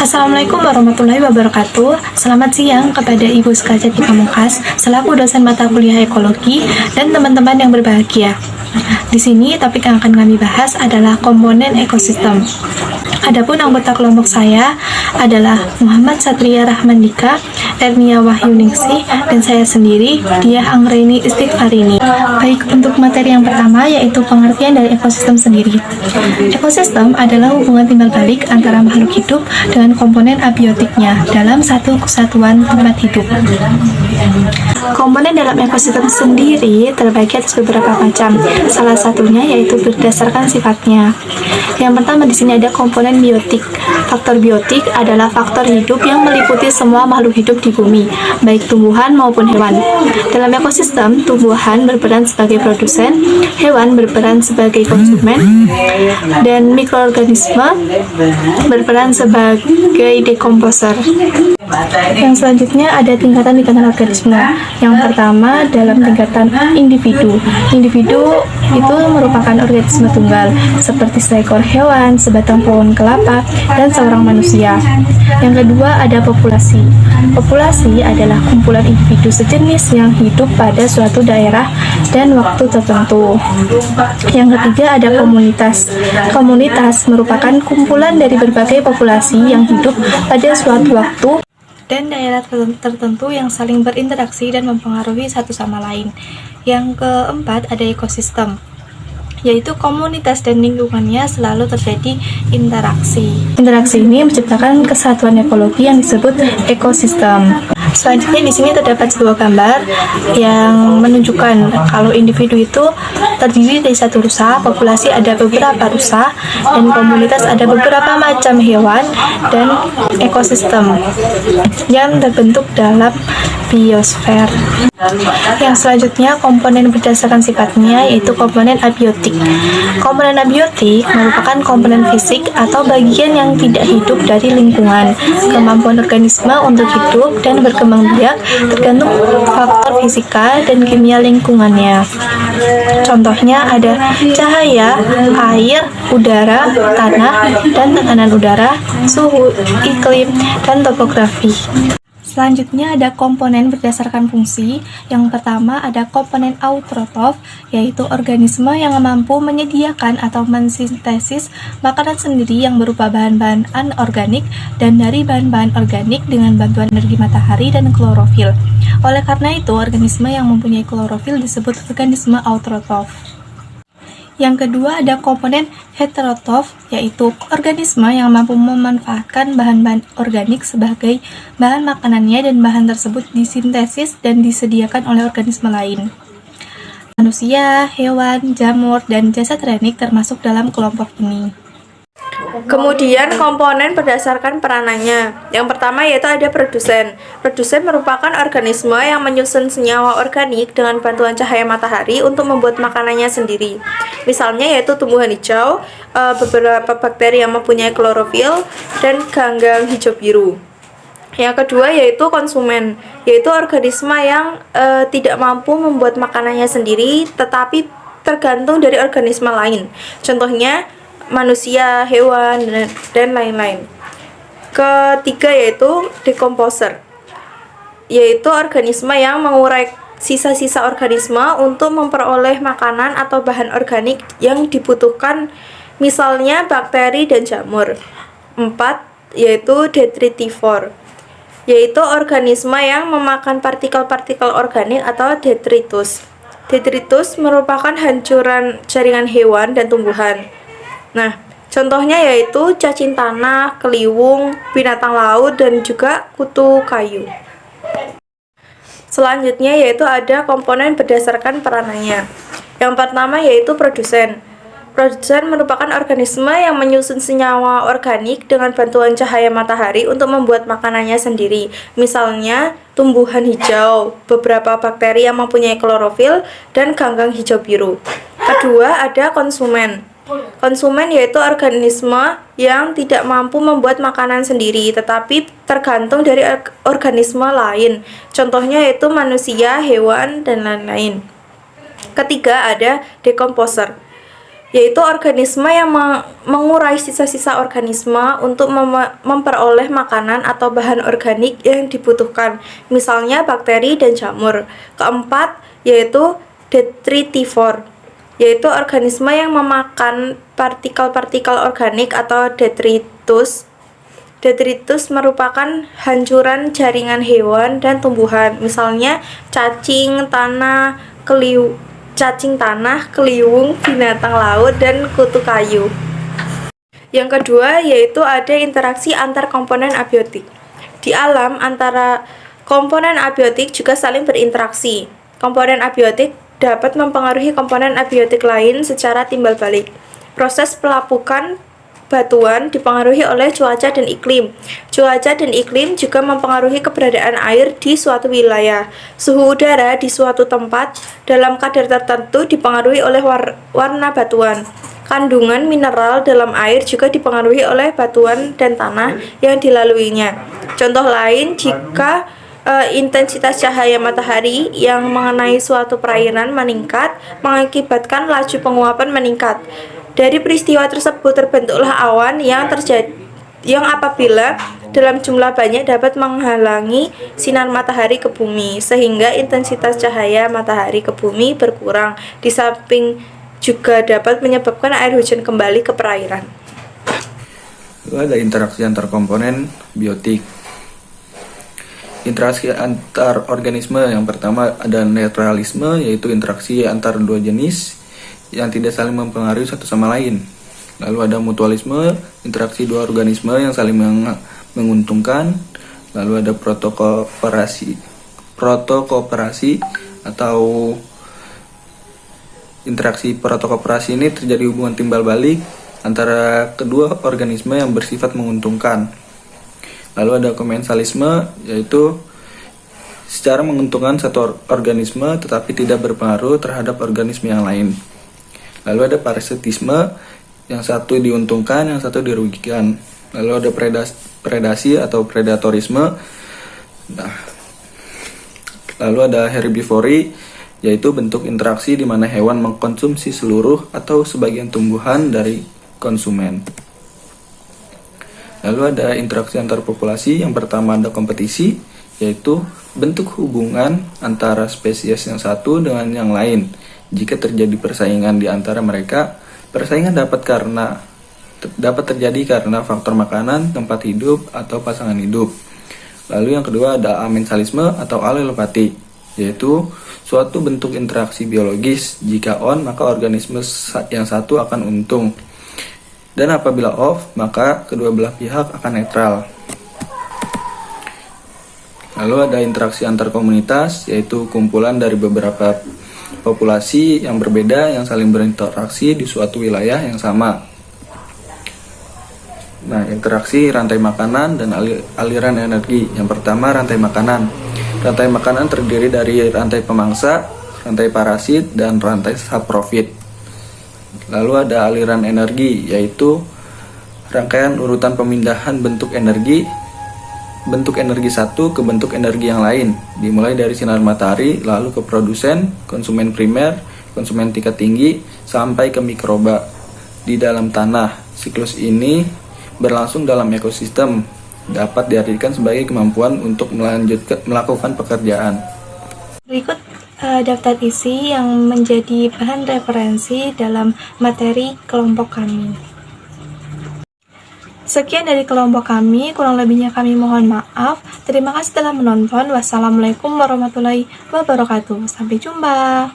Assalamualaikum warahmatullahi wabarakatuh. Selamat siang kepada Ibu Sekajati Pamungkas, selaku dosen mata kuliah ekologi, dan teman-teman yang berbahagia. Di sini topik yang akan kami bahas adalah komponen ekosistem. Adapun anggota kelompok saya adalah Muhammad Satria Rahmandika, Ernia Wahyuningsih, dan saya sendiri, Diah Anggreni Istighfarini. Baik, untuk materi yang pertama yaitu pengertian dari ekosistem sendiri. Ekosistem adalah hubungan timbal balik antara makhluk hidup dengan komponen abiotiknya dalam satu kesatuan tempat hidup. Komponen dalam ekosistem sendiri terbagi atas beberapa macam. Salah satunya yaitu berdasarkan sifatnya. Yang pertama di sini ada komponen biotik. Faktor biotik adalah faktor hidup yang meliputi semua makhluk hidup di bumi, baik tumbuhan maupun hewan. Dalam ekosistem, tumbuhan berperan sebagai produsen, hewan berperan sebagai konsumen, dan mikroorganisme berperan sebagai dekomposer. Yang selanjutnya ada tingkatan-tingkatan organisme. Yang pertama dalam tingkatan individu. Individu itu merupakan organisme tunggal, seperti seekor hewan, sebatang pohon kelapa, dan seorang manusia. Yang kedua ada populasi. Populasi adalah kumpulan individu sejenis yang hidup pada suatu daerah dan waktu tertentu. Yang ketiga ada komunitas. Komunitas merupakan kumpulan dari berbagai populasi yang hidup pada suatu waktu dan daerah tertentu yang saling berinteraksi dan mempengaruhi satu sama lain. Yang keempat ada ekosistem, yaitu komunitas dan lingkungannya selalu terjadi interaksi. Interaksi ini menciptakan kesatuan ekologi yang disebut ekosistem. Selanjutnya di sini terdapat sebuah gambar yang menunjukkan kalau individu itu terdiri dari satu rusa, populasi ada beberapa rusa, dan komunitas ada beberapa macam hewan dan ekosistem yang terbentuk dalam biosfer. Yang selanjutnya komponen berdasarkan sifatnya yaitu komponen abiotik. Komponen abiotik merupakan komponen fisik atau bagian yang tidak hidup dari lingkungan. Kemampuan organisme untuk hidup dan berkembang biak tergantung faktor fisika dan kimia lingkungannya. Contohnya ada cahaya, air, udara, tanah, dan tekanan udara, suhu, iklim, dan topografi. Selanjutnya ada komponen berdasarkan fungsi. Yang pertama ada komponen autotrof, yaitu organisme yang mampu menyediakan atau mensintesis makanan sendiri yang berupa bahan-bahan anorganik dan dari bahan-bahan organik dengan bantuan energi matahari dan klorofil. Oleh karena itu, organisme yang mempunyai klorofil disebut organisme autotrof. Yang kedua ada komponen heterotrof, yaitu organisme yang mampu memanfaatkan bahan-bahan organik sebagai bahan makanannya dan bahan tersebut disintesis dan disediakan oleh organisme lain. Manusia, hewan, jamur, dan jasad renik termasuk dalam kelompok ini. Kemudian komponen berdasarkan peranannya. Yang pertama yaitu ada produsen. Produsen merupakan organisme yang menyusun senyawa organik dengan bantuan cahaya matahari untuk membuat makanannya sendiri. Misalnya yaitu tumbuhan hijau, beberapa bakteri yang mempunyai klorofil, dan ganggang hijau biru. Yang kedua yaitu konsumen, yaitu organisme yang tidak mampu membuat makanannya sendiri tetapi tergantung dari organisme lain. Contohnya manusia, hewan, dan lain-lain. Ketiga yaitu dekomposer, yaitu organisme yang mengurai sisa-sisa organisme untuk memperoleh makanan atau bahan organik yang dibutuhkan, misalnya bakteri dan jamur. 4 yaitu detritivor, yaitu organisme yang memakan partikel-partikel organik atau detritus. Detritus merupakan hancuran jaringan hewan dan tumbuhan. Nah, contohnya yaitu cacing tanah, keliwung, binatang laut, dan juga kutu kayu. Selanjutnya yaitu ada komponen berdasarkan peranannya. Yang pertama yaitu produsen. Produsen merupakan organisme yang menyusun senyawa organik dengan bantuan cahaya matahari untuk membuat makanannya sendiri. Misalnya tumbuhan hijau, beberapa bakteri yang mempunyai klorofil, dan ganggang hijau biru. Kedua ada konsumen. Konsumen yaitu organisme yang tidak mampu membuat makanan sendiri tetapi tergantung dari organisme lain. Contohnya yaitu manusia, hewan, dan lain-lain. Ketiga ada dekomposer. yaitu organisme yang mengurai sisa-sisa organisme untuk memperoleh makanan atau bahan organik yang dibutuhkan, misalnya bakteri dan jamur. Keempat, yaitu detritivore, yaitu organisme yang memakan partikel-partikel organik atau detritus. Detritus merupakan hancuran jaringan hewan dan tumbuhan, misalnya cacing tanah, keliwung, binatang laut, dan kutu kayu. Yang kedua yaitu ada interaksi antar komponen abiotik. Di alam, antara komponen abiotik juga saling berinteraksi. Komponen abiotik dapat mempengaruhi komponen abiotik lain secara timbal balik. Proses pelapukan batuan dipengaruhi oleh cuaca dan iklim. Cuaca dan iklim juga mempengaruhi keberadaan air di suatu wilayah. Suhu udara di suatu tempat dalam kadar tertentu dipengaruhi oleh warna batuan. Kandungan mineral dalam air juga dipengaruhi oleh batuan dan tanah yang dilaluinya. Contoh lain, jika intensitas cahaya matahari yang mengenai suatu perairan meningkat, mengakibatkan laju penguapan meningkat. Dari peristiwa tersebut terbentuklah awan yang apabila dalam jumlah banyak dapat menghalangi sinar matahari ke bumi, sehingga intensitas cahaya matahari ke bumi berkurang. Di samping juga dapat menyebabkan air hujan kembali ke perairan. Lalu ada interaksi antar komponen biotik. Interaksi antar organisme yang pertama ada netralisme, yaitu interaksi antar dua jenis yang tidak saling mempengaruhi satu sama lain. Lalu ada mutualisme, interaksi dua organisme yang saling menguntungkan. Lalu ada protokooperasi atau interaksi protokooperasi ini terjadi hubungan timbal balik antara kedua organisme yang bersifat menguntungkan. Lalu ada komensalisme, yaitu secara menguntungkan satu organisme tetapi tidak berpengaruh terhadap organisme yang lain. Lalu ada parasitisme, yang satu diuntungkan, yang satu dirugikan. Lalu ada predasi atau predatorisme. Lalu ada herbivori, yaitu bentuk interaksi di mana hewan mengkonsumsi seluruh atau sebagian tumbuhan dari konsumen. Lalu ada interaksi antar populasi. Yang pertama ada kompetisi, yaitu bentuk hubungan antara spesies yang satu dengan yang lain. Jika terjadi persaingan di antara mereka, persaingan dapat terjadi karena faktor makanan, tempat hidup, atau pasangan hidup. Lalu yang kedua ada amensalisme atau alelopati, yaitu suatu bentuk interaksi biologis. Jika on, maka organisme yang satu akan untung. Dan apabila off, maka kedua belah pihak akan netral. Lalu ada interaksi antar komunitas, yaitu kumpulan dari beberapa populasi yang berbeda yang saling berinteraksi di suatu wilayah yang sama. Nah, interaksi rantai makanan dan aliran energi. Yang pertama, rantai makanan. Rantai makanan terdiri dari rantai pemangsa, rantai parasit, dan rantai saprofit. Lalu ada aliran energi, yaitu rangkaian urutan pemindahan bentuk energi satu ke bentuk energi yang lain, dimulai dari sinar matahari, lalu ke produsen, konsumen primer, konsumen tingkat tinggi, sampai ke mikroba di dalam tanah. Siklus ini berlangsung dalam ekosistem, dapat diartikan sebagai kemampuan untuk melakukan pekerjaan. Berikut daftar isi yang menjadi bahan referensi dalam materi kelompok kami. Sekian dari kelompok kami, kurang lebihnya kami mohon maaf. Terima kasih telah menonton. Wassalamualaikum warahmatullahi wabarakatuh. Sampai jumpa.